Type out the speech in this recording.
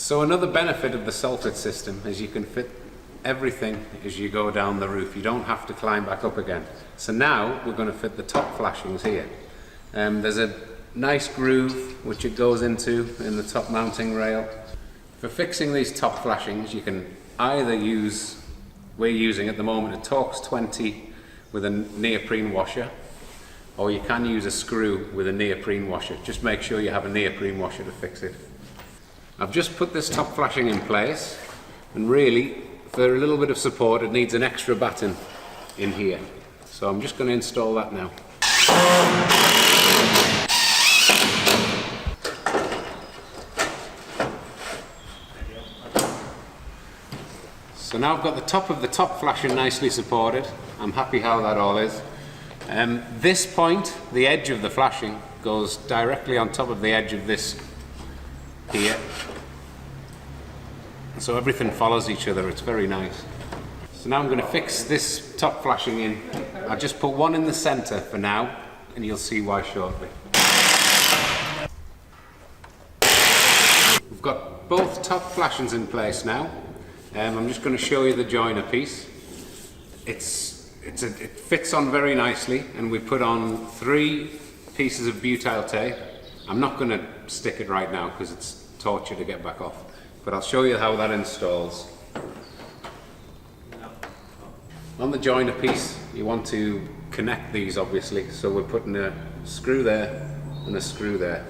So another benefit of the Solfit system is you can fit everything as you go down the roof. You don't have to climb back up again. So now we're going to fit the top flashings here. There's a nice groove which it goes into in the top mounting rail. For fixing these top flashings, you can either use, we're using at the moment a Torx 20 with a neoprene washer, or you can use a screw with a neoprene washer. Just make sure you have a neoprene washer to fix it. I've just put this top flashing in place, and really for a little bit of support it needs an extra batten in here. So I'm just going to install that now. So now I've got the top of the top flashing nicely supported. I'm happy how that all is. This point, the edge of the flashing, goes directly on top of the edge of this here. So everything follows each other, it's very nice. So now I'm going to fix this top flashing in. I'll just put one in the centre for now, and you'll see why shortly. We've got both top flashings in place now. I'm just going to show you the joiner piece. It fits on very nicely, and we put on 3 pieces of butyl tape. I'm not going to stick it right now because it's torture to get back off, but I'll show you how that installs. On the joiner piece, you want to connect these obviously, so we're putting a screw there and a screw there.